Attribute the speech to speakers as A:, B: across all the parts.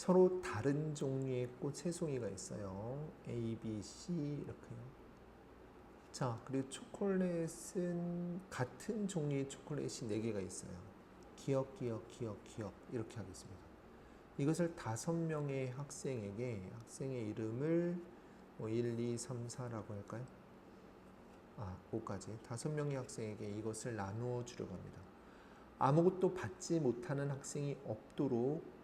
A: 서로 다른 종류의 꽃 세 송이가 있어요. A, B, C 이렇게요. 자, 그리고 초콜릿은 같은 종류의 초콜릿이 4개가 있어요. 기억, 기억, 기억, 기억 이렇게 하겠습니다. 이것을 5명의 학생의 이름을 1, 2, 3, 4라고 할까요? 5까지 5명의 학생에게 이것을 나누어 주려고 합니다. 아무것도 받지 못하는 학생이 없도록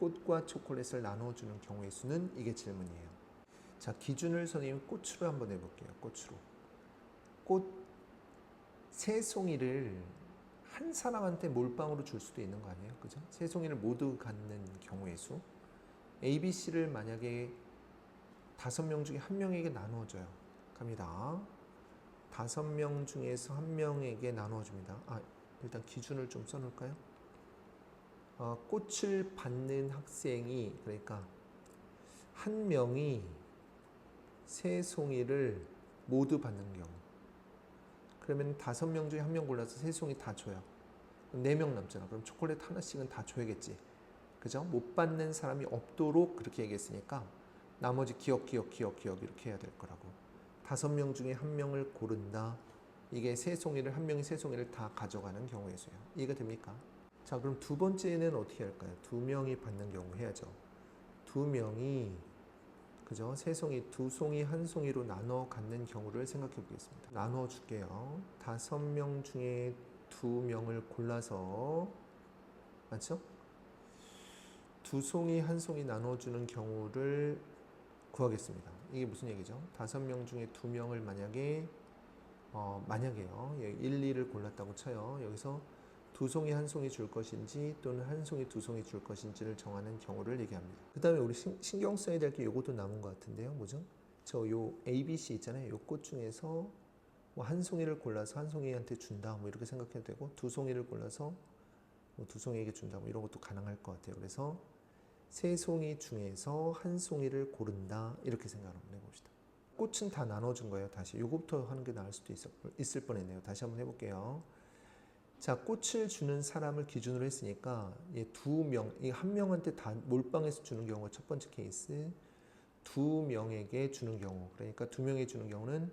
A: 꽃과 초콜릿을 나누어 주는 경우의 수는 이게 질문이에요. 자, 기준을 선생님 꽃으로 한번 해볼게요. 꽃으로. 꽃 세 송이를 한 사람한테 몰빵으로 줄 수도 있는 거 아니에요? 그죠? 세 송이를 모두 갖는 경우의 수. A, B, C를 만약에 5명 중에 1명에게 나누어줘요. 갑니다. 5명 중에서 1명에게 나누어줍니다. 일단 기준을 좀 써놓을까요? 꽃을 받는 학생이, 그러니까 1명이 세 송이를 모두 받는 경우. 그러면 5명 중에 1명 골라서 세 송이 다 줘요. 4명 남잖아. 그럼 초콜릿 하나씩은 다 줘야겠지. 그죠? 못 받는 사람이 없도록 그렇게 얘기했으니까 나머지 기억 이렇게 해야 될 거라고. 5명 중에 1명을 고른다. 이게 세 송이를, 1명이 세 송이를 다 가져가는 경우의 수예요. 이해가 됩니까? 자, 그럼 두 번째는 어떻게 할까요? 2명이 받는 경우 해야죠. 2명이, 그죠? 세 송이, 2송이, 1송이로 나눠 갖는 경우를 생각해 보겠습니다. 나눠 줄게요. 5명 중에 2명을 골라서, 맞죠? 2송이, 1송이 나눠주는 경우를 구하겠습니다. 이게 무슨 얘기죠? 5명 중에 2명을 만약에요. 1, 2를 골랐다고 쳐요. 여기서 2송이, 1송이 줄 것인지 또는 1송이, 2송이 줄 것인지를 정하는 경우를 얘기합니다. 그 다음에 우리 신경 써야 될 게 요것도 남은 것 같은데요. 뭐죠? 요 A, B, C 있잖아요. 요 꽃 중에서 1송이를 골라서 1송이한테 준다. 이렇게 생각해도 되고 2송이를 골라서 2송이에게 준다. 이런 것도 가능할 것 같아요. 그래서 3송이 중에서 1송이를 고른다. 이렇게 생각을 한번 해봅시다. 꽃은 다 나눠준 거예요. 다시 요것부터 하는 게 나을 수도 있을 뻔했네요. 다시 한번 해볼게요. 자, 꽃을 주는 사람을 기준으로 했으니까 2명, 이 1명한테 다 몰빵해서 주는 경우가 첫 번째 케이스. 2명에게 주는 경우, 그러니까 2명에게 주는 경우는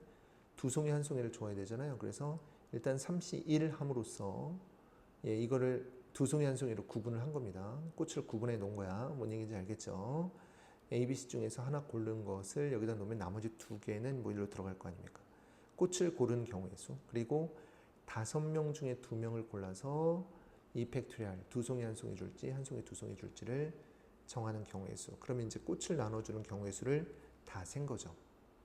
A: 2송이 1송이를 줘야 되잖아요. 그래서 일단 3시1 함으로써 이거를 2송이 1송이로 구분을 한 겁니다. 꽃을 구분해 놓은 거야. 뭔 얘기인지 알겠죠? A, B, C 중에서 하나 고른 것을 여기다 놓으면 나머지 2개는 일로 들어갈 거 아닙니까? 꽃을 고른 경우의 수. 그리고 5명 중에 2명을 골라서 이 팩토리얼 2송이 1송이 줄지 1송이 2송이 줄지를 정하는 경우의 수. 그러면 이제 꽃을 나눠주는 경우의 수를 다 센 거죠.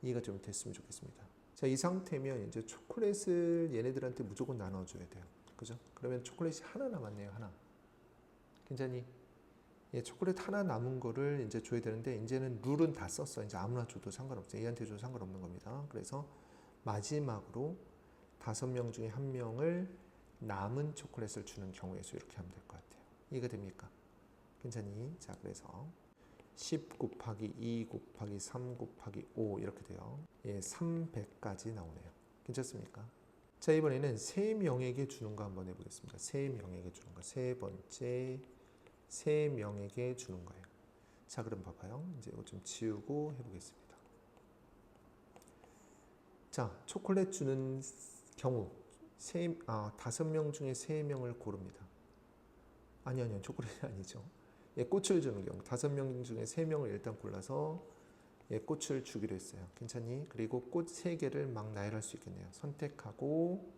A: 이해가 좀 됐으면 좋겠습니다. 자, 이 상태면 이제 초콜릿을 얘네들한테 무조건 나눠줘야 돼요. 그죠? 그러면 초콜릿이 하나 남았네요. 하나. 굉장히 초콜릿 하나 남은 거를 이제 줘야 되는데 이제는 룰은 다 썼어. 이제 아무나 줘도 상관없어요. 얘한테 줘도 상관없는 겁니다. 그래서 마지막으로 5명 중에 1명을 남은 초콜릿을 주는 경우의 수 이렇게 하면 될 것 같아요. 이해가 됩니까? 괜찮니? 자, 그래서 10 곱하기 2 곱하기 3 곱하기 5 이렇게 돼요. 300까지 나오네요. 괜찮습니까? 자, 이번에는 3명에게 주는 거 한번 해보겠습니다. 3명에게 주는 거. 세 번째 3명에게 주는 거예요. 자, 그럼 봐봐요. 이제 이거 좀 지우고 해보겠습니다. 자, 초콜릿 주는 경우 5명 중에 3명을 고릅니다. 아니요. 초콜릿이 아니죠. 꽃을 주는 경우 5명 중에 3명을 일단 골라서 꽃을 주기로 했어요. 괜찮니? 그리고 꽃 3개를 막 나열할 수 있겠네요. 선택하고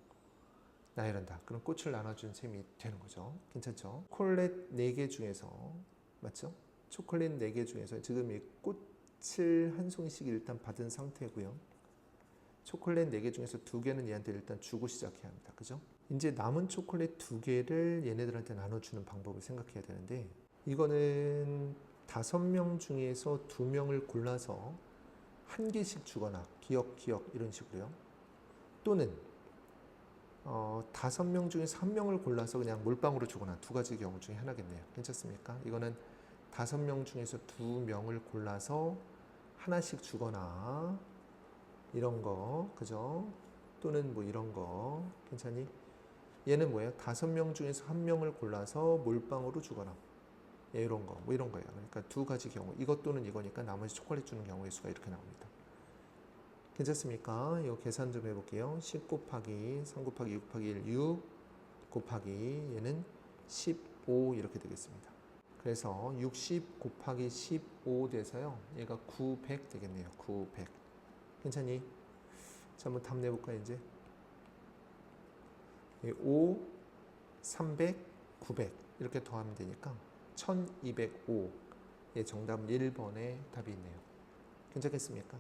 A: 나열한다. 그럼 꽃을 나눠준 셈이 되는 거죠. 괜찮죠? 초콜릿 4개 중에서, 맞죠? 초콜릿 4개 중에서 지금 이 꽃을 1송이씩 일단 받은 상태고요. 초콜릿 4개 중에서 2개는 얘한테 일단 주고 시작해야 합니다. 그죠? 이제 남은 초콜릿 2개를 얘네들한테 나눠주는 방법을 생각해야 되는데, 이거는 5명 중에서 2명을 골라서 1개씩 주거나 기억 이런 식으로요. 또는 5명 중에서 1명을 골라서 그냥 몰빵으로 주거나 2가지 경우 중에 하나겠네요. 괜찮습니까? 이거는 5명 중에서 2명을 골라서 하나씩 주거나 이런 거, 그죠? 또는 이런 거, 괜찮니? 얘는 뭐예요? 5명 중에서 1명을 골라서 몰빵으로 주거나 예, 이런 거, 뭐 이런 거예요. 그러니까 두 가지 경우, 이것 또는 이거니까 나머지 초콜릿 주는 경우의 수가 이렇게 나옵니다. 괜찮습니까? 이거 계산 좀 해볼게요. 10 곱하기 3 곱하기 6 곱하기 1, 6 곱하기 얘는 15 이렇게 되겠습니다. 그래서 60 곱하기 15 돼서요. 얘가 900 되겠네요. 900. 괜찮니? 자, 한번 답 내볼까 이제? 5, 300, 900 이렇게 더하면 되니까 1205의 정답 1번에 답이 있네요. 괜찮겠습니까?